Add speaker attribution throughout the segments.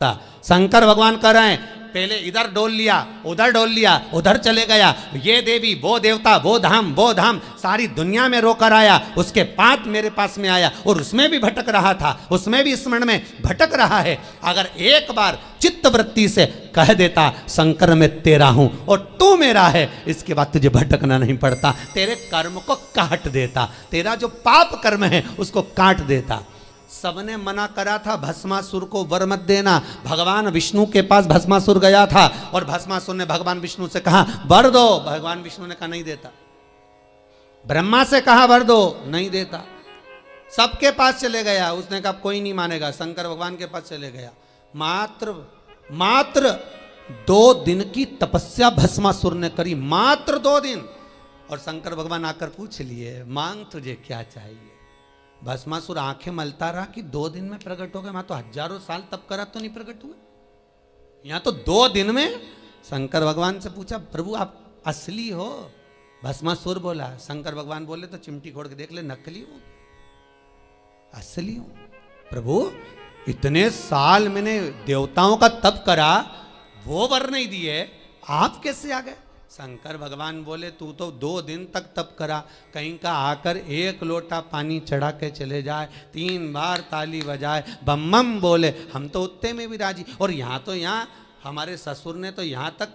Speaker 1: शंकर भगवान कह रहे हैं पहले इधर डोल लिया, उधर डोल लिया, उधर चले गया, ये देवी वो देवता वो धाम सारी दुनिया में रोकर आया, उसके बाद मेरे पास में आया और उसमें भी भटक रहा था, उसमें भी स्मरण में भटक रहा है। अगर एक बार चित्त वृत्ति से कह देता शंकर मैं तेरा हूं और तू मेरा है, इसके बाद तुझे भटकना नहीं पड़ता, तेरे कर्म को काट देता, तेरा जो पाप कर्म है उसको काट देता। सबने मना करा था भस्मासुर को वर मत देना। भगवान विष्णु के पास भस्मासुर गया था और भस्मासुर ने भगवान विष्णु से कहा वर दो, भगवान विष्णु ने कहा नहीं देता। ब्रह्मा से कहा वर दो, नहीं देता। सबके पास चले गया, उसने कहा कोई नहीं मानेगा, शंकर भगवान के पास चले गया। मात्र 2 दिन की तपस्या भस्मासुर ने करी, मात्र 2 दिन। और शंकर भगवान आकर पूछ लिए मांग तुझे क्या चाहिए। भस्मासुर आंखें मलता रहा कि 2 दिन में प्रकट हो गए, मैं तो हजारों साल तप करा तो नहीं प्रकट हुए, यहां तो 2 दिन में। शंकर भगवान से पूछा प्रभु आप असली हो? भस्मासुर बोला। शंकर भगवान बोले तो चिमटी खोड़ के देख ले, नकली हो असली हो? प्रभु इतने साल मैंने देवताओं का तप करा, वो वर नहीं दिए, आप कैसे आ गए? शंकर भगवान बोले तू तो 2 दिन तक तप करा, कहीं का आकर 1 लोटा पानी चढ़ा के चले जाए, 3 बार ताली बजाए, बम बम बोले, हम तो उतने में भी राजी। और यहाँ हमारे ससुर ने तो यहाँ तक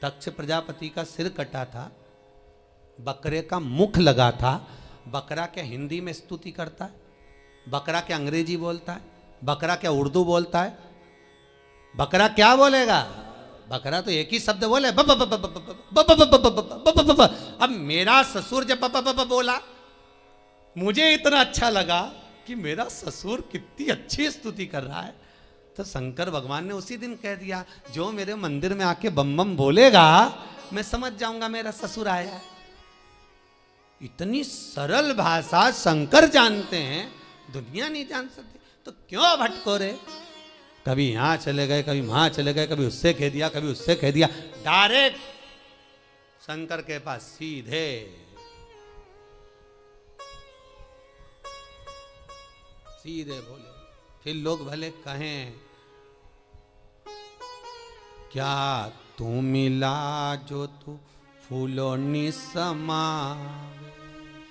Speaker 1: दक्ष प्रजापति का सिर कटा था, बकरे का मुख लगा था। बकरा क्या हिंदी में स्तुति करता है? बकरा क्या अंग्रेजी बोलता है? बकरा क्या उर्दू बोलता है? बकरा क्या बोलेगा? बकरा तो एक ही शब्द बोले ब ब ब ब ब ब ब ब ब। अब मेरा ससुर जब ब ब ब ब बोला, मुझे इतना अच्छा लगा कि मेरा ससुर कितनी अच्छी स्तुति कर रहा है, तो शंकर भगवान ने उसी दिन कह दिया जो मेरे मंदिर में आके बम बम बोलेगा मैं समझ जाऊंगा मेरा ससुर आया है। इतनी सरल भाषा शंकर जानते हैं, दुनिया नहीं जान सकती, तो क्यों भटको रे? कभी यहां चले गए, कभी वहां चले गए, कभी उससे कह दिया, कभी उससे कह दिया, डायरेक्ट शंकर के पास सीधे। सीधे बोले। फिर लोग भले कहें क्या तू मिला जो तू फूलों नि समा,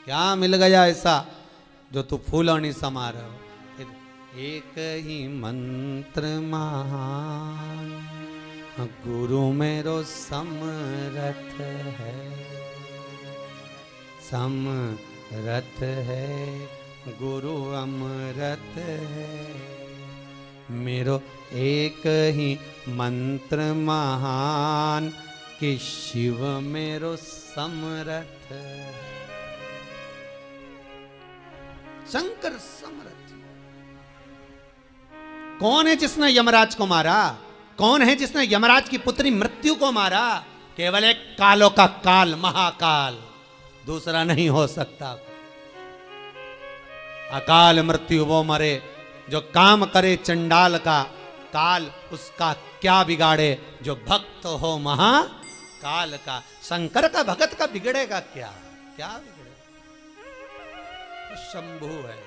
Speaker 1: क्या मिल गया ऐसा जो तू फूलों नि समा रहे हो? एक ही मंत्र महान गुरु मेरो समरथ है, समरथ है गुरु अमरत है, मेरो एक ही मंत्र महान कि शिव मेरो समरथ। शंकर समरथ। कौन है जिसने यमराज को मारा? कौन है जिसने यमराज की पुत्री मृत्यु को मारा? केवल एक कालों का काल, महाकाल, दूसरा नहीं हो सकता। अकाल मृत्यु वो मरे जो काम करे चंडाल का, काल उसका क्या बिगाड़े जो भक्त हो महाकाल का। शंकर का भगत का बिगड़ेगा क्या? क्या बिगड़ेगा? शंभु है।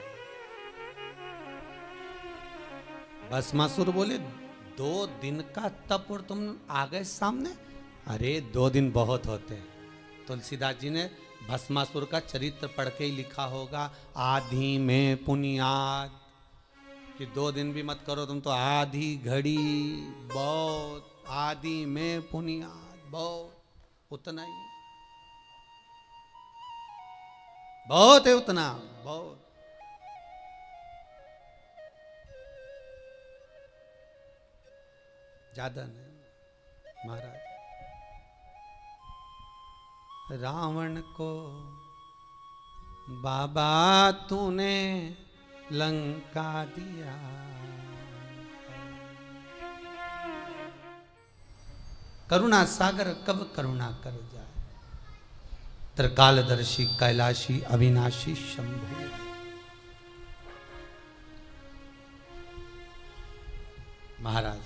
Speaker 1: भस्मासुर बोले 2 दिन का तप और तुम आ गए सामने? अरे 2 दिन बहुत होते हैं। तुलसीदास जी ने भस्मासुर का चरित्र पढ़ के ही लिखा होगा, आधी में पुनियाद, कि 2 दिन भी मत करो तुम तो आधी घड़ी बहुत, आधी में पुनियाद बहुत, उतना ही बहुत है, उतना बहुत। ज्यादा नहीं महाराज। रावण को बाबा तूने लंका दिया, करुणा सागर कब करुणा कर जाए, त्रिकालदर्शी कैलाशी अविनाशी शंभु। महाराज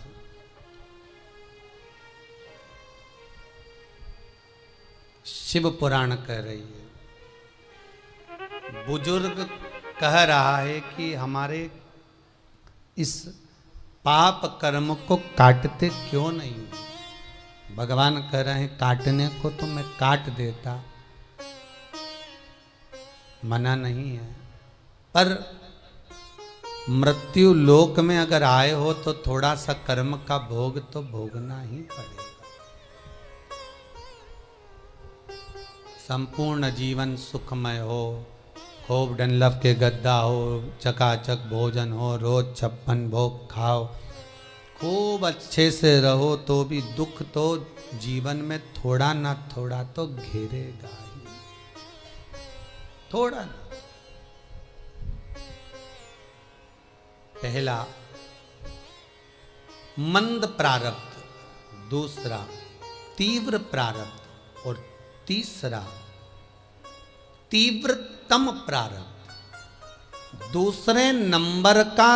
Speaker 1: शिव पुराण कह रही है, बुजुर्ग कह रहा है कि हमारे इस पाप कर्म को काटते क्यों नहीं? भगवान कह रहे हैं काटने को तो मैं काट देता, मना नहीं है, पर मृत्यु लोक में अगर आए हो तो थोड़ा सा कर्म का भोग तो भोगना ही पड़ेगा। संपूर्ण जीवन सुखमय हो, खूब डनलफ के गद्दा हो, चकाचक भोजन हो, रोज 56 भोग खाओ, खूब अच्छे से रहो, तो भी दुख तो जीवन में थोड़ा ना थोड़ा तो घेरेगा ही, थोड़ा ना। पहला मंद प्रारब्ध, दूसरा तीव्र प्रारब्ध और तीसरा तीव्रतम प्रारब्ध। दूसरे नंबर का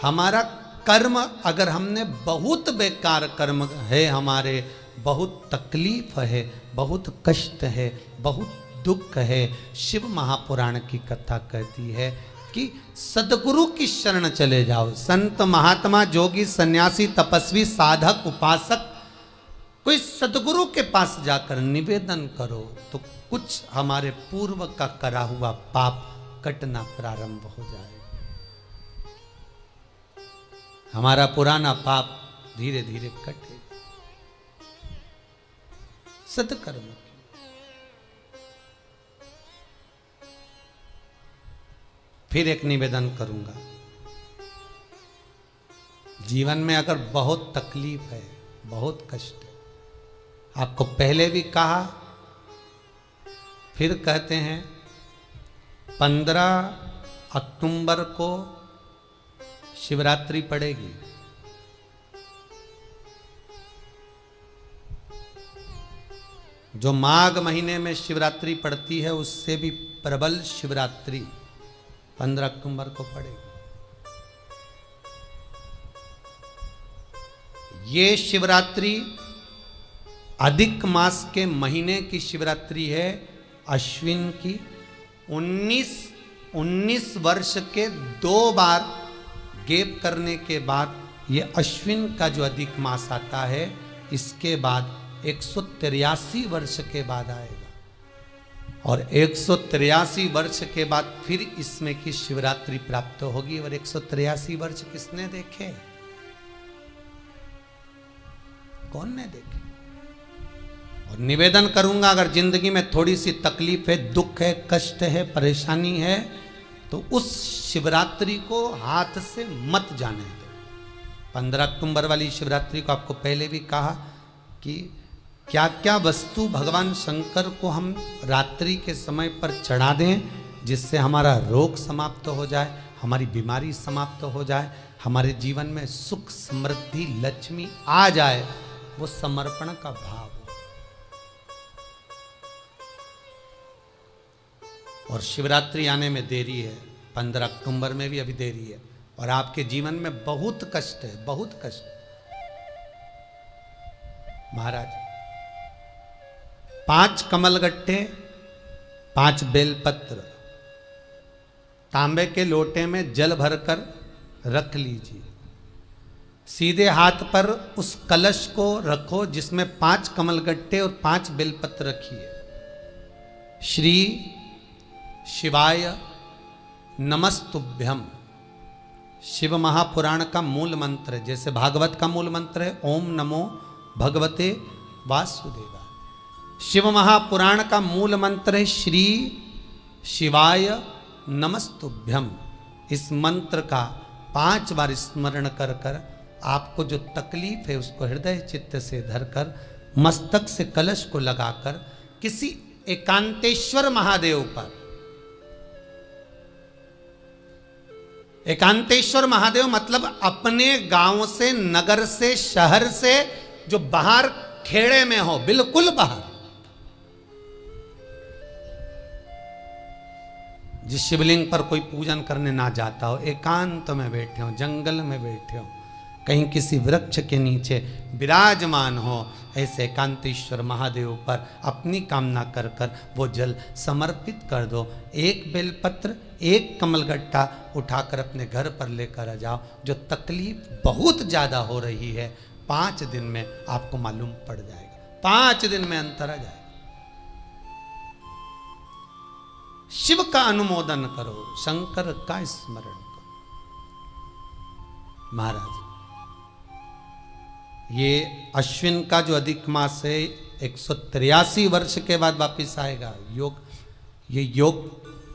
Speaker 1: हमारा कर्म, अगर हमने बहुत बेकार कर्म है, हमारे बहुत तकलीफ है, बहुत कष्ट है, बहुत दुख है, शिव महापुराण की कथा कहती है कि सदगुरु की शरण चले जाओ। संत महात्मा जोगी सन्यासी तपस्वी साधक उपासक कोई सदगुरु के पास जाकर निवेदन करो तो कुछ हमारे पूर्व का करा हुआ पाप कटना प्रारंभ हो जाए। हमारा पुराना पाप धीरे धीरे कटे। सत्कर्म फिर एक निवेदन करूंगा, जीवन में अगर बहुत तकलीफ है, बहुत कष्ट है, आपको पहले भी कहा फिर कहते हैं, 15 अक्टूबर को शिवरात्रि पड़ेगी। जो माघ महीने में शिवरात्रि पड़ती है उससे भी प्रबल शिवरात्रि 15 अक्टूबर को पड़ेगी। ये शिवरात्रि अधिक मास के महीने की शिवरात्रि है, अश्विन की। 19 वर्ष के 2 बार गैप करने के बाद ये अश्विन का जो अधिक मास आता है, इसके बाद 183 वर्ष के बाद आएगा, और 183 वर्ष के बाद फिर इसमें की शिवरात्रि प्राप्त होगी। और 183 वर्ष किसने देखे? कौन ने देखे? और निवेदन करूंगा, अगर जिंदगी में थोड़ी सी तकलीफ है, दुख है, कष्ट है, परेशानी है, तो उस शिवरात्रि को हाथ से मत जाने दो। 15 अक्टूबर वाली शिवरात्रि को आपको पहले भी कहा कि क्या क्या वस्तु भगवान शंकर को हम रात्रि के समय पर चढ़ा दें, जिससे हमारा रोग समाप्त हो जाए, हमारी बीमारी समाप्त हो जाए, हमारे जीवन में सुख समृद्धि लक्ष्मी आ जाए। वो समर्पण का भाव हो। और शिवरात्रि आने में देरी है, 15 अक्टूबर में भी अभी देरी है, और आपके जीवन में बहुत कष्ट है, बहुत कष्ट। महाराज 5 कमलगट्टे, 5 बेलपत्र तांबे के लोटे में जल भरकर रख लीजिए। सीधे हाथ पर उस कलश को रखो जिसमें 5 कमलगट्टे और 5 बेलपत्र रखिए। श्री शिवाय नमस्तुभ्यम शिव महापुराण का मूल मंत्र है, जैसे भागवत का मूल मंत्र है ओम नमो भगवते वासुदेवाय। शिव महापुराण का मूल मंत्र है श्री शिवाय नमस्तुभ्यम। इस मंत्र का 5 बार स्मरण कर कर आपको जो तकलीफ है उसको हृदय चित्त से धरकर मस्तक से कलश को लगाकर किसी एकांतेश्वर महादेव पर, एकांतेश्वर महादेव मतलब अपने गांव से, नगर से, शहर से जो बाहर खेड़े में हो, बिल्कुल बाहर, जिस शिवलिंग पर कोई पूजन करने ना जाता हो, एकांत में बैठे हो, जंगल में बैठे हो, कहीं किसी वृक्ष के नीचे विराजमान हो, ऐसे एकांतेश्वर महादेव पर अपनी कामना कर कर वो जल समर्पित कर दो। 1 बेलपत्र, एक कमलगट्टा उठाकर अपने घर पर लेकर आ जाओ। जो तकलीफ बहुत ज्यादा हो रही है 5 दिन में आपको मालूम पड़ जाएगा, 5 दिन में अंतर आ जाएगा। शिव का अनुमोदन करो, शंकर का स्मरण करो। महाराज ये अश्विन का जो अधिक मास है 183 वर्ष के बाद वापिस आएगा। ये योग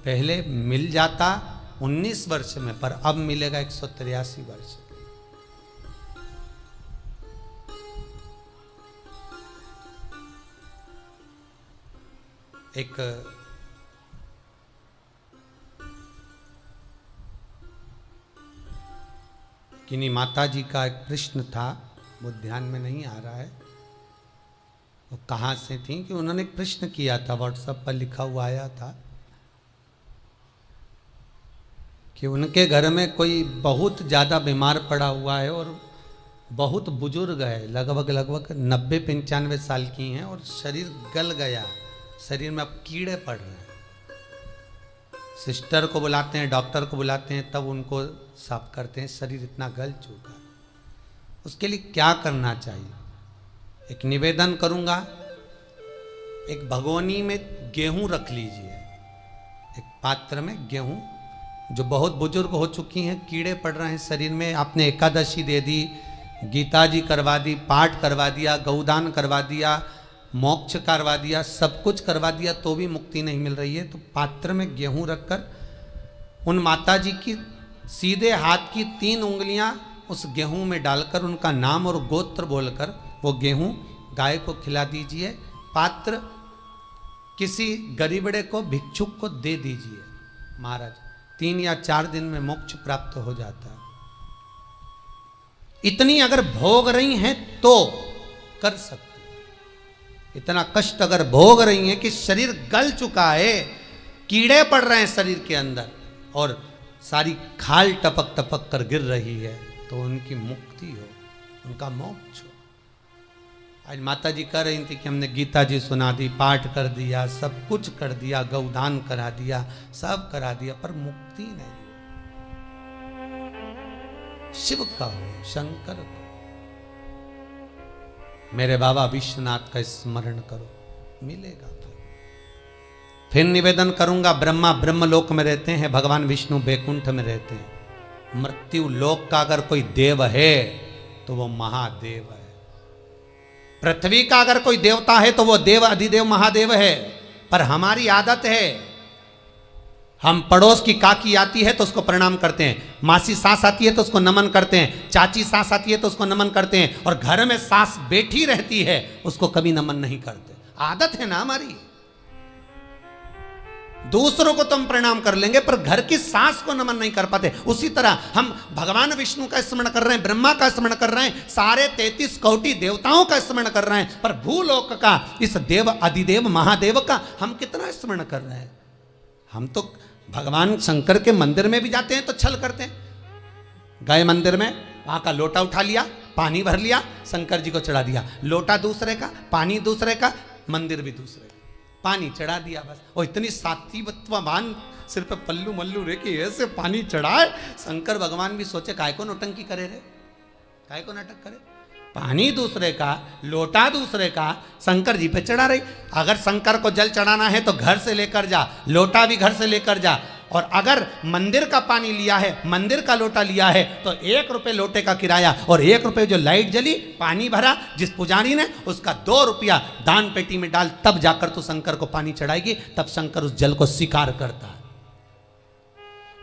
Speaker 1: पहले मिल जाता 19 वर्ष में, पर अब मिलेगा 183 वर्ष। एक किन्हीं माता जी का एक प्रश्न था, वो ध्यान में नहीं आ रहा है वो कहाँ से थी, कि उन्होंने एक प्रश्न किया था, व्हाट्सएप पर लिखा हुआ आया था कि उनके घर में कोई बहुत ज़्यादा बीमार पड़ा हुआ है और बहुत बुजुर्ग है, लगभग 90-95 साल की हैं और शरीर गल गया, शरीर में अब कीड़े पड़ रहे हैं। सिस्टर को बुलाते हैं, डॉक्टर को बुलाते हैं, तब उनको साफ करते हैं, शरीर इतना गल चुका है। उसके लिए क्या करना चाहिए? एक निवेदन करूंगा, एक भगोनी में गेहूं रख लीजिए, एक पात्र में गेहूं, जो बहुत बुजुर्ग हो चुकी हैं, कीड़े पड़ रहे हैं शरीर में, आपने एकादशी दे दी, गीता जी करवा दी, पाठ करवा दिया, गौदान करवा दिया, मोक्ष करवा दिया, सब कुछ करवा दिया, तो भी मुक्ति नहीं मिल रही है, तो पात्र में गेहूं रखकर उन माता जी की सीधे हाथ की 3 उंगलियां उस गेहूं में डालकर उनका नाम और गोत्र बोलकर वो गेहूं गाय को खिला दीजिए। पात्र किसी गरीबड़े को, भिक्षुक को दे दीजिए। महाराज 3 या 4 दिन में मोक्ष प्राप्त हो जाता है। इतनी अगर भोग रही हैं तो कर सकते, इतना कष्ट अगर भोग रही हैं कि शरीर गल चुका है, कीड़े पड़ रहे हैं शरीर के अंदर और सारी खाल टपक टपक कर गिर रही है, तो उनकी मुक्ति हो, उनका मोक्ष हो। आज माता जी कह रही थी कि हमने गीता जी सुना दी, पाठ कर दिया, सब कुछ कर दिया, गौदान करा दिया, सब करा दिया, पर मुक्ति नहीं। शिव का हो, शंकर को, मेरे बाबा विश्वनाथ का स्मरण करो, मिलेगा। फिर निवेदन करूंगा, ब्रह्मा ब्रह्मलोक में रहते हैं, भगवान विष्णु बैकुंठ में रहते हैं। मृत्यु लोक का अगर कोई देव है तो वो महादेव है। पृथ्वी का अगर कोई देवता है तो वो देव अधिदेव महादेव है। पर हमारी आदत है, हम पड़ोस की काकी आती है तो उसको प्रणाम करते हैं, मासी सास आती है तो उसको नमन करते हैं, चाची सास आती है तो उसको नमन करते हैं, और घर में सास बैठी रहती है उसको कभी नमन नहीं करते। आदत है ना हमारी। दूसरों को तो हम प्रणाम कर लेंगे पर घर की सास को नमन नहीं कर पाते। उसी तरह हम भगवान विष्णु का स्मरण कर रहे हैं, ब्रह्मा का स्मरण कर रहे हैं, सारे 33 कोटि देवताओं का स्मरण कर रहे हैं, पर भूलोक का इस देव अधिदेव महादेव का हम कितना स्मरण कर रहे हैं। हम तो भगवान शंकर के मंदिर में भी जाते हैं तो छल करते हैं। गए मंदिर में, वहां का लोटा उठा लिया, पानी भर लिया, शंकर जी को चढ़ा दिया, लोटा दूसरे का, पानी दूसरे का, मंदिर भी दूसरे का, पानी चढ़ा दिया बस। और इतनी सात्वित्ववान सिर पे पल्लू मल्लू रे कि ऐसे पानी चढ़ाए। शंकर भगवान भी सोचे काय को नौटंकी करे रे, काय को नाटक करे। पानी दूसरे का, लोटा दूसरे का, शंकर जी पे चढ़ा रही। अगर शंकर को जल चढ़ाना है तो घर से लेकर जा, लोटा भी घर से लेकर जा। और अगर मंदिर का पानी लिया है, मंदिर का लोटा लिया है, तो 1 रुपये लोटे का किराया और 1 रुपये जो लाइट जली, पानी भरा जिस पुजारी ने, उसका 2 रुपया दान पेटी में डाल, तब जाकर तू शंकर को पानी चढ़ाएगी, तब शंकर उस जल को स्वीकार करता है।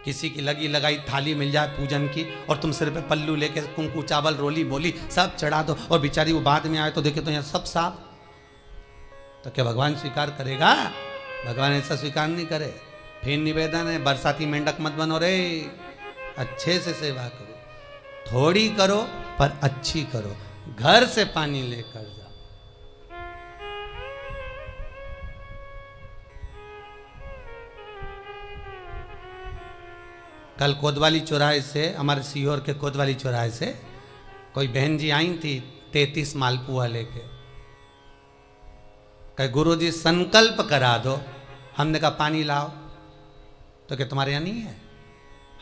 Speaker 1: किसी की लगी लगाई थाली मिल जाए पूजन की और तुम सिर पे पल्लू लेके कुंकू चावल रोली बोली सब चढ़ा दो, और बेचारी वो बाद में आए तो देखे तो यहाँ सब साफ, तो क्या भगवान स्वीकार करेगा? भगवान ऐसा स्वीकार नहीं करे। फिर निवेदन है, बरसाती मेंढक मत बनो रे, अच्छे से सेवा करो, थोड़ी करो पर अच्छी करो। घर से पानी लेकर जाओ। कल कोतवाली चौराहे से, हमारे सीहोर के कोतवाली चौराहे से कोई बहन जी आई थी 33 मालपुआ लेके। कहे गुरुजी संकल्प करा दो। हमने कहा पानी लाओ, तो क्या तुम्हारे यहाँ नहीं है?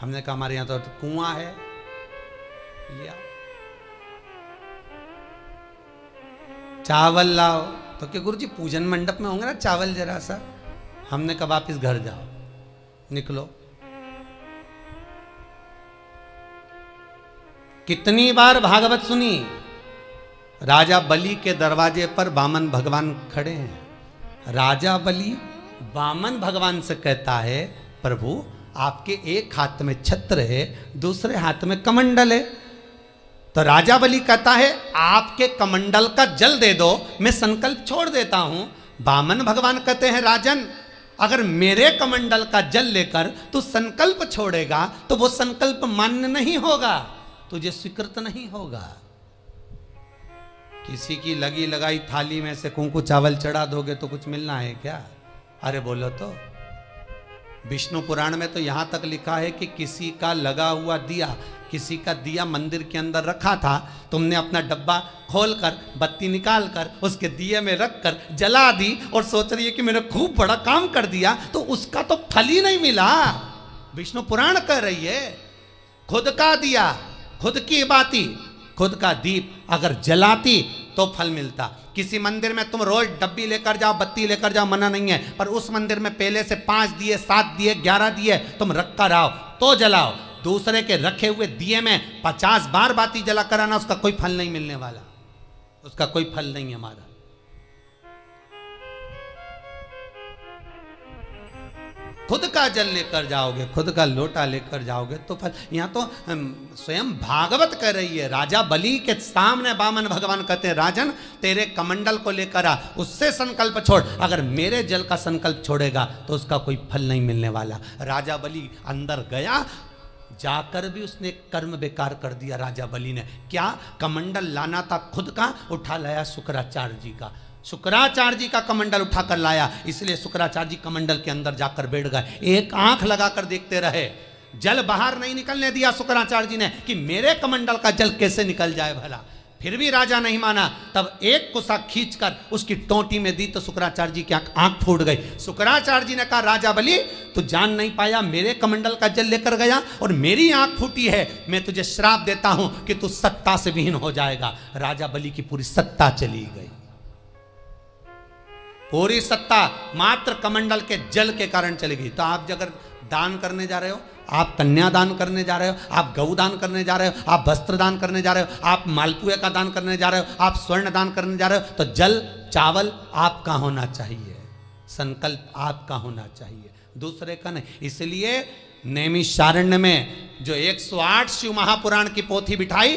Speaker 1: हमने कहा हमारे यहाँ तो कुआं है, लिया। चावल लाओ, तो क्या गुरुजी पूजन मंडप में होंगे ना चावल जरा सा। हमने कहा वापिस घर जाओ, निकलो। कितनी बार भागवत सुनी, राजा बलि के दरवाजे पर वामन भगवान खड़े हैं। राजा बलि वामन भगवान से कहता है, प्रभु आपके एक हाथ में छत्र है, दूसरे हाथ में कमंडल है। तो राजा बलि कहता है आपके कमंडल का जल दे दो, मैं संकल्प छोड़ देता हूं। वामन भगवान कहते हैं राजन, अगर मेरे कमंडल का जल लेकर तू संकल्प छोड़ेगा तो वो संकल्प मान्य नहीं होगा, तुझे स्वीकृत नहीं होगा। किसी की लगी लगाई थाली में से कुंकू चावल चढ़ा दोगे तो कुछ मिलना है क्या? अरे बोलो तो। विष्णु पुराण में तो यहां तक लिखा है कि किसी का लगा हुआ दिया, किसी का दिया मंदिर के अंदर रखा था, तुमने अपना डब्बा खोलकर बत्ती निकाल कर उसके दिए में रखकर जला दी और सोच रही है कि मैंने खूब बड़ा काम कर दिया, तो उसका तो फल ही नहीं मिला। विष्णु पुराण कह रही है खुद का दिया, खुद की बाती, खुद का दीप अगर जलाती तो फल मिलता। किसी मंदिर में तुम रोज डब्बी लेकर जाओ, बत्ती लेकर जाओ, मना नहीं है, पर उस मंदिर में पहले से 5 दिए, 7 दिए, 11 दिए तुम रख कर आओ तो जलाओ। दूसरे के रखे हुए दिए में 50 बार बाती जला कर आना, उसका कोई फल नहीं मिलने वाला, उसका कोई फल नहीं है हमारा। खुद का जल लेकर जाओगे, खुद का लोटा लेकर जाओगे तो फल। यहां तो स्वयं भागवत कह रही है, राजा बलि के सामने वामन भगवान कहते हैं राजन तेरे कमंडल को लेकर आ, उससे संकल्प छोड़, अगर मेरे जल का संकल्प छोड़ेगा तो उसका कोई फल नहीं मिलने वाला। राजा बलि अंदर गया, जाकर भी उसने कर्म बेकार कर दिया। राजा बलि ने क्या, कमंडल लाना था खुद का, उठा लाया शुक्राचार्य जी का। शुक्राचार्य जी का कमंडल उठाकर लाया, इसलिए शुक्राचार्य जी कमंडल के अंदर जाकर बैठ गए, एक आंख लगाकर देखते रहे। जल बाहर नहीं निकलने दिया शुक्राचार्य जी ने कि मेरे कमंडल का जल कैसे निकल जाए भला। फिर भी राजा नहीं माना, तब एक कुसा खींचकर उसकी टोंटी में दी तो शुक्राचार्य जी की आंख फूट गई। शुक्राचार्य जी ने कहा राजा बलि तू जान नहीं पाया, मेरे कमंडल का जल लेकर गया और मेरी आंख फूटी है, मैं तुझे श्राप देता हूं कि तू सत्ता से विहीन हो जाएगा। राजा बलि की पूरी सत्ता चली गई, पूरी सत्ता मात्र कमंडल के जल के कारण चली गई। तो आप अगर दान करने जा रहे हो, आप कन्या दान करने जा रहे हो, आप गौ दान करने जा रहे हो, आप वस्त्र दान करने जा रहे हो, आप मालपुए का दान करने जा रहे हो, आप स्वर्ण दान करने जा रहे हो, तो जल चावल आपका होना चाहिए, संकल्प आपका होना चाहिए, दूसरे का नहीं। इसलिए नैमिषारण्य में जो 108 शिव महापुराण की पोथी बिठाई,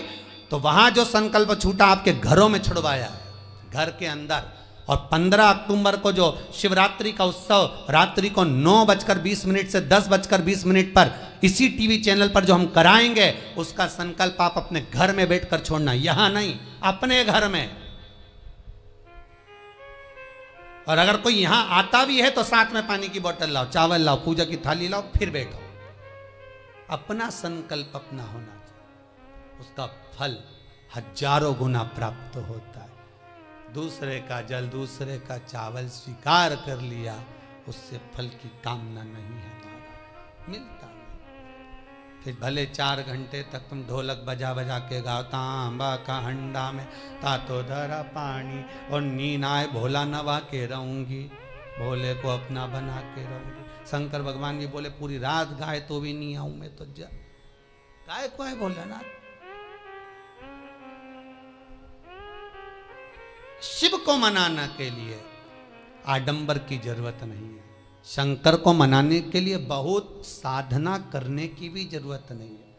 Speaker 1: तो वहां जो संकल्प छूटा आपके घरों में छुड़वाया है, घर के अंदर। और 15 अक्टूबर को जो शिवरात्रि का उत्सव रात्रि को 9:20 से 10:20 पर इसी टीवी चैनल पर जो हम कराएंगे, उसका संकल्प आप अपने घर में बैठकर छोड़ना, यहां नहीं, अपने घर में। और अगर कोई यहां आता भी है तो साथ में पानी की बोतल लाओ, चावल लाओ, पूजा की थाली लाओ, फिर बैठो। अपना संकल्प अपना होना चाहिए, उसका फल हजारों गुना प्राप्त होता है। दूसरे का जल, दूसरे का चावल स्वीकार कर लिया, उससे फल की कामना नहीं है, हमारा मिलता नहीं। फिर भले 4 घंटे तक तुम ढोलक बजा बजा के गाओ, तांबा का हंडा में तातो धरा पानी, और नींद आए भोला नवा के रहूंगी, भोले को अपना बना के रहूंगी। शंकर भगवान भी बोले पूरी रात गाए तो भी नहीं आऊं मैं, तो गाय को है भोलानाथ। शिव को मनाने के लिए आडंबर की जरूरत नहीं है, शंकर को मनाने के लिए बहुत साधना करने की भी जरूरत नहीं है।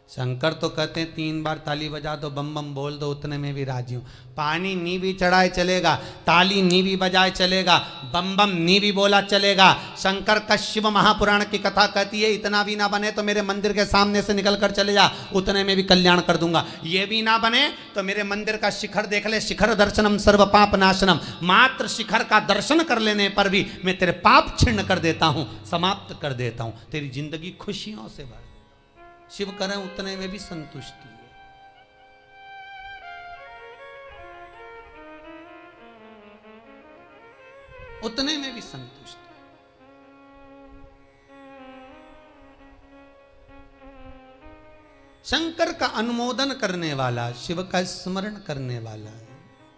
Speaker 1: शंकर तो कहते हैं 3 बार ताली बजा दो, बम बम बोल दो, उतने में भी राजी हूं। पानी नी भी चढ़ाए चलेगा, ताली नी भी बजाए चलेगा, बम बम नी भी बोला चलेगा। शंकर का शिव महापुराण की कथा कहती है इतना भी ना बने तो मेरे मंदिर के सामने से निकल कर चले जा, उतने में भी कल्याण कर दूंगा। ये भी ना बने तो मेरे मंदिर का शिखर देख ले, शिखर दर्शनम सर्व पाप नाशनम, मात्र शिखर का दर्शन कर लेने पर भी मैं तेरे पाप छिन्न कर देता हूं, समाप्त कर देता हूं, तेरी जिंदगी खुशियों से भर। शिव करें उतने में भी संतुष्टि है। उतने में भी संतुष्टि। शंकर का अनुमोदन करने वाला, शिव का स्मरण करने वाला है।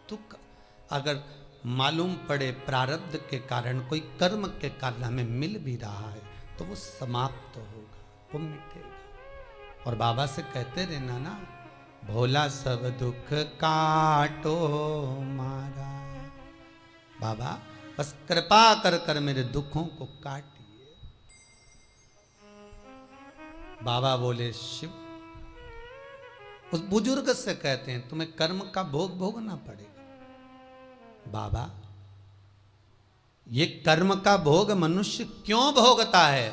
Speaker 1: दुख अगर मालूम पड़े प्रारब्ध के कारण, कोई कर्म के कारण हमें मिल भी रहा है, तो वो समाप्त होगा, वो मिटेगा। और बाबा से कहते रहना ना, भोला सब दुख काटो मारा। बाबा बस कृपा कर कर मेरे दुखों को काटिए। बाबा बोले शिव, उस बुजुर्ग से कहते हैं तुम्हें कर्म का भोग भोगना पड़ेगा। बाबा ये कर्म का भोग मनुष्य क्यों भोगता है?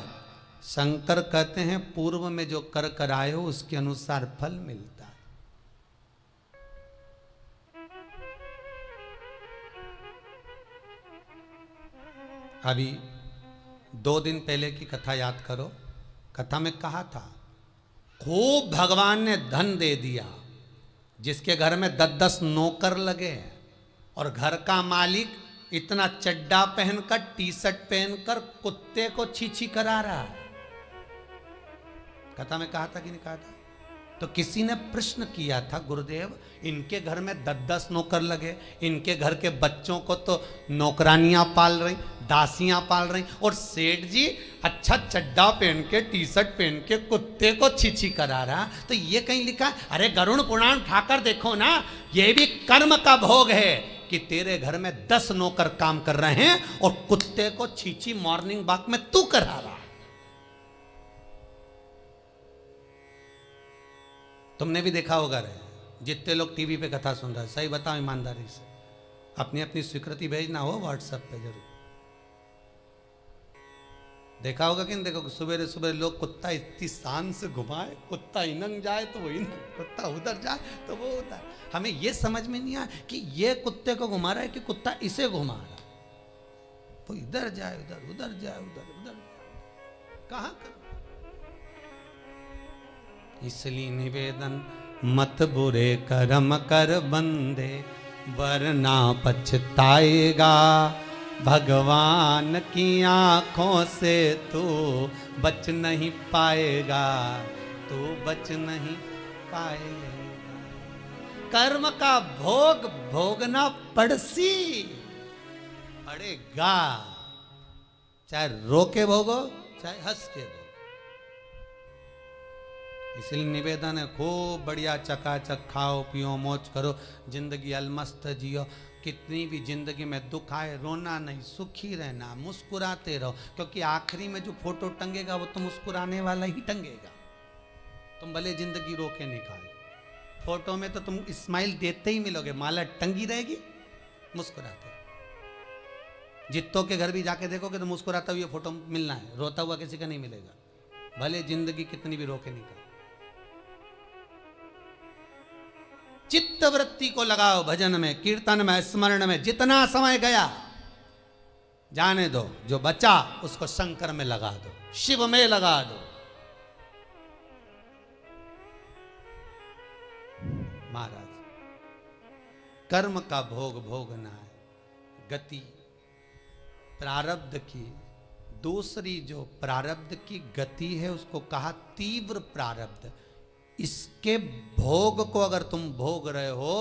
Speaker 1: शंकर कहते हैं पूर्व में जो कर कर आए हो उसके अनुसार फल मिलता है। अभी 2 दिन पहले की कथा याद करो। कथा में कहा था खूब भगवान ने धन दे दिया, जिसके घर में 10-10 नौकर लगे हैं, और घर का मालिक इतना चड्डा पहनकर, टी शर्ट पहनकर कुत्ते को छीछी करा रहा है। कथा में कहा था कि नहीं कहा था? तो किसी ने प्रश्न किया था, गुरुदेव इनके घर में 10-10 नौकर लगे, इनके घर के बच्चों को तो नौकरानियां पाल रही, दासियां पाल रही, और सेठ जी अच्छा चड्डा पहन के, टी शर्ट पहन के कुत्ते को छीछी करा रहा। तो ये कहीं लिखा, अरे गरुड़ पुराण उठाकर देखो ना, ये भी कर्म का भोग है कि तेरे घर में 10 नौकर काम कर रहे हैं और कुत्ते को छीछी मॉर्निंग वॉक में तू करा रहा। तुमने भी देखा होगा रे, जितने लोग टीवी पे कथा सुन रहे हैं, सही बताओ ईमानदारी से, अपनी अपनी स्वीकृति भेजना हो व्हाट्सएप पे जरूर। देखा होगा कि नहीं देखो, सुबह सुबह लोग कुत्ता इतनी शान से घुमाए, कुत्ता इनंग जाए तो वो इनंग, कुत्ता उधर जाए तो वो उधर। हमें ये समझ में नहीं आया कि ये कुत्ते को घुमा रहा है कि कुत्ता इसे घुमा रहा है। वो इधर जाए उधर, उधर जाए उधर, उधर कहां कर। इसलिए निवेदन मत बुरे कर्म कर बंदे, वरना पछताएगा। भगवान की आंखों से तू बच नहीं पाएगा, तू बच नहीं पाएगा। कर्म का भोग भोगना पड़सी पड़ेगा, चाहे रो के भोगो चाहे हंस के भोगो। इसलिए निवेदन है, खूब बढ़िया चकाचक खाओ पियो मौज करो, जिंदगी अलमस्त जियो। कितनी भी जिंदगी में दुख आए रोना नहीं, सुखी रहना, मुस्कुराते रहो, क्योंकि आखिरी में जो फोटो टंगेगा वो तो मुस्कुराने वाला ही टंगेगा। तुम भले जिंदगी रो के निकालो, फोटो में तो तुम स्माइल देते ही मिलोगे, माला टंगी रहेगी मुस्कुराते। जित्तों के घर भी जाके देखोगे तो मुस्कुराता हुआ फोटो मिलना है, रोता हुआ किसी का नहीं मिलेगा, भले जिंदगी कितनी भी रो के निकालो। चित्त वृत्ति को लगाओ भजन में, कीर्तन में, स्मरण में। जितना समय गया जाने दो, जो बचा उसको शंकर में लगा दो, शिव में लगा दो। महाराज कर्म का भोग भोगना है, गति प्रारब्ध की। दूसरी जो प्रारब्ध की गति है उसको कहा तीव्र प्रारब्ध। इसके भोग को अगर तुम भोग रहे हो,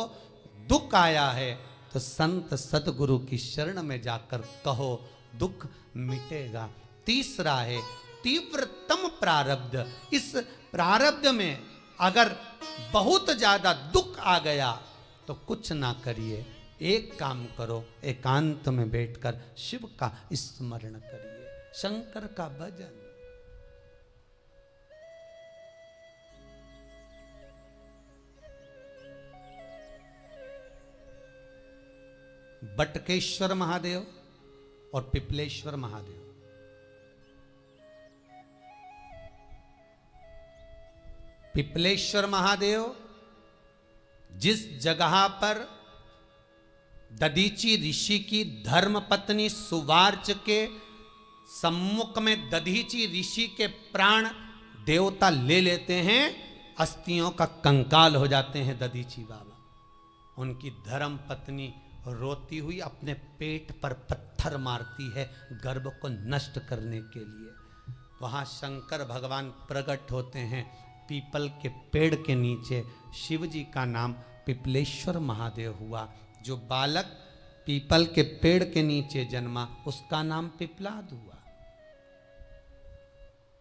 Speaker 1: दुख आया है तो संत सतगुरु की शरण में जाकर कहो, दुख मिटेगा। तीसरा है तीव्रतम प्रारब्ध। इस प्रारब्ध में अगर बहुत ज्यादा दुख आ गया तो कुछ ना करिए, एक काम करो, एकांत में बैठकर शिव का स्मरण करिए, शंकर का भजन। बटकेश्वर महादेव और पिपलेश्वर महादेव, पिपलेश्वर महादेव जिस जगह पर दधीची ऋषि की धर्म पत्नी सुवार्च के सम्मुख में दधीची ऋषि के प्राण देवता ले लेते हैं, अस्थियों का कंकाल हो जाते हैं दधीची बाबा। उनकी धर्म पत्नी रोती हुई अपने पेट पर पत्थर मारती है गर्भ को नष्ट करने के लिए। वहां शंकर भगवान प्रकट होते हैं, पीपल के पेड़ के नीचे शिव जी का नाम पिपलेश्वर महादेव हुआ। जो बालक पीपल के पेड़ के नीचे जन्मा उसका नाम पिपलाद हुआ।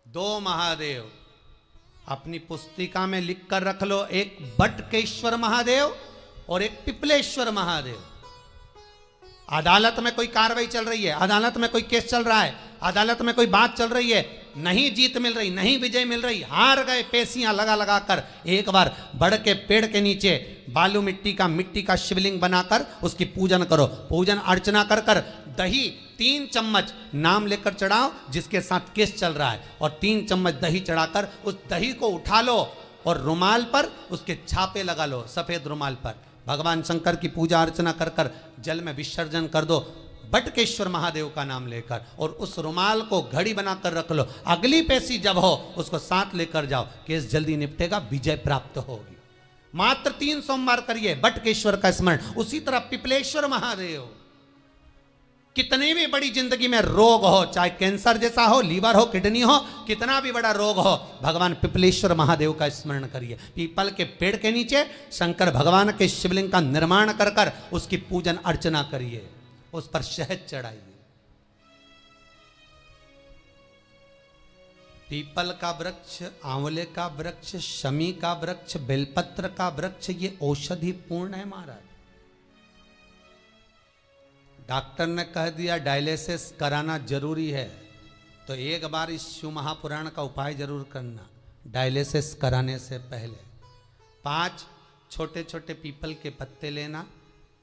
Speaker 1: दो महादेव अपनी पुस्तिका में लिख कर रख लो, एक बटकेश्वर महादेव और एक पिपलेश्वर महादेव। अदालत में कोई कार्रवाई चल रही है, अदालत में कोई केस चल रहा है, अदालत में कोई बात चल रही है, नहीं जीत मिल रही, नहीं विजय मिल रही, हार गए, पेशियां लगा लगा कर एक बार बड़ के पेड़ के नीचे बालू मिट्टी का शिवलिंग बनाकर उसकी पूजन करो। पूजन अर्चना कर कर दही 3 चम्मच नाम लेकर चढ़ाओ जिसके साथ केस चल रहा है, और 3 चम्मच दही चढ़ाकर उस दही को उठा लो और रुमाल पर उसके छापे लगा लो, सफेद रुमाल पर भगवान शंकर की पूजा अर्चना कर कर जल में विसर्जन कर दो बटकेश्वर महादेव का नाम लेकर, और उस रुमाल को घड़ी बनाकर रख लो। अगली पेशी जब हो उसको साथ लेकर जाओ, केस जल्दी निपटेगा, विजय प्राप्त होगी। मात्र 3 सोमवार करिए बटकेश्वर का स्मरण। उसी तरह पिपलेश्वर महादेव, कितनी भी बड़ी जिंदगी में रोग हो, चाहे कैंसर जैसा हो, लीवर हो, किडनी हो, कितना भी बड़ा रोग हो, भगवान पिपलेश्वर महादेव का स्मरण करिए। पीपल के पेड़ के नीचे शंकर भगवान के शिवलिंग का निर्माण कर कर उसकी पूजन अर्चना करिए, उस पर शहद चढ़ाइए। पीपल का वृक्ष, आंवले का वृक्ष, शमी का वृक्ष, बेलपत्र का वृक्ष, ये औषधि पूर्ण है महाराज। डॉक्टर ने कह दिया डायलिसिस कराना जरूरी है, तो एक बार इस शिव महापुराण का उपाय जरूर करना। डायलिसिस कराने से पहले 5 छोटे छोटे पीपल के पत्ते लेना,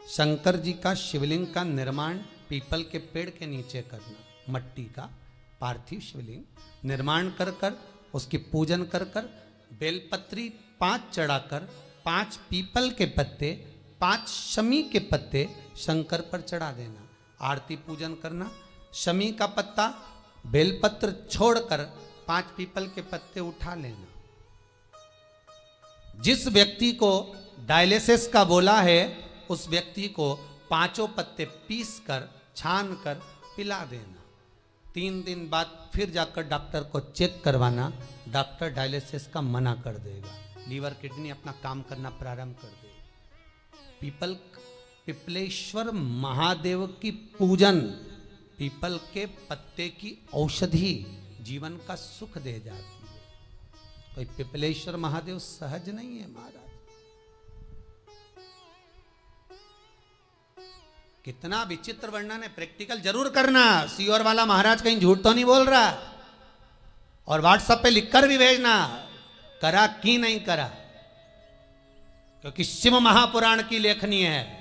Speaker 1: शंकर जी का शिवलिंग का निर्माण पीपल के पेड़ के नीचे करना, मट्टी का पार्थिव शिवलिंग निर्माण कर कर उसकी पूजन कर कर बेलपत्री 5 चढ़ाकर 5 पीपल के पत्ते 5 शमी के पत्ते शंकर पर चढ़ा देना, आरती पूजन करना। शमी का पत्ता बेलपत्र छोड़कर 5 पीपल के पत्ते उठा लेना। जिस व्यक्ति को डायलिसिस का बोला है उस व्यक्ति को 5 पत्ते पीस कर छान कर पिला देना। 3 दिन बाद फिर जाकर डॉक्टर को चेक करवाना, डॉक्टर डायलिसिस का मना कर देगा, लीवर किडनी अपना काम करना प्रारंभ कर देगा। पिपलेश्वर महादेव की पूजन, पीपल के पत्ते की औषधि जीवन का सुख दे जाती है। कोई पिपलेश्वर महादेव सहज नहीं है महाराज। कितना विचित्र वर्णन है, प्रैक्टिकल जरूर करना। सीओर वाला महाराज कहीं झूठ तो नहीं बोल रहा, और व्हाट्सएप पे लिखकर भी भेजना करा कि नहीं करा, क्योंकि शिव महापुराण की लेखनी है।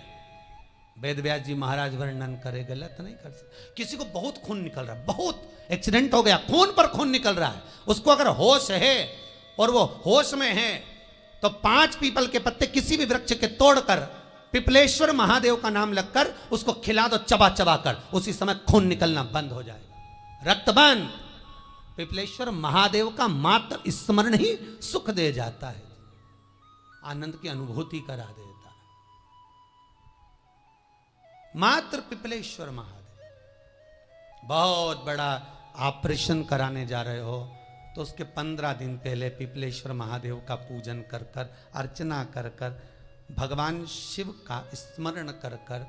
Speaker 1: वेद व्यास जी महाराज वर्णन करे, गलत नहीं कर सकते। किसी को बहुत खून निकल रहा है, बहुत एक्सीडेंट हो गया, खून पर खून निकल रहा है, उसको अगर होश है और वो होश में है तो 5 पीपल के पत्ते किसी भी वृक्ष के तोड़कर पिपलेश्वर महादेव का नाम लगकर उसको खिला दो, चबा चबा कर, उसी समय खून निकलना बंद हो जाएगा, रक्त बंद। पिपलेश्वर महादेव का मात्र स्मरण ही सुख दे जाता है, आनंद की अनुभूति करा देता है। मात्र पिपलेश्वर महादेव। बहुत बड़ा ऑपरेशन कराने जा रहे हो तो उसके 15 दिन पहले पिपलेश्वर महादेव का पूजन कर कर, अर्चना कर कर, भगवान शिव का स्मरण कर कर,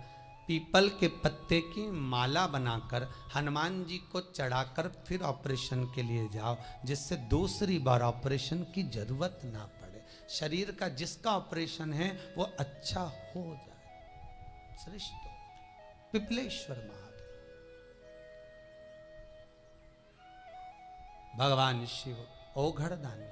Speaker 1: पीपल के पत्ते की माला बनाकर हनुमान जी को चढ़ाकर फिर ऑपरेशन के लिए जाओ, जिससे दूसरी बार ऑपरेशन की जरूरत ना पड़े। शरीर का जिसका ऑपरेशन है वो अच्छा हो जाए। श्रेष्ठ पिपलेश्वर महादेव, भगवान शिव ओघड़दानी।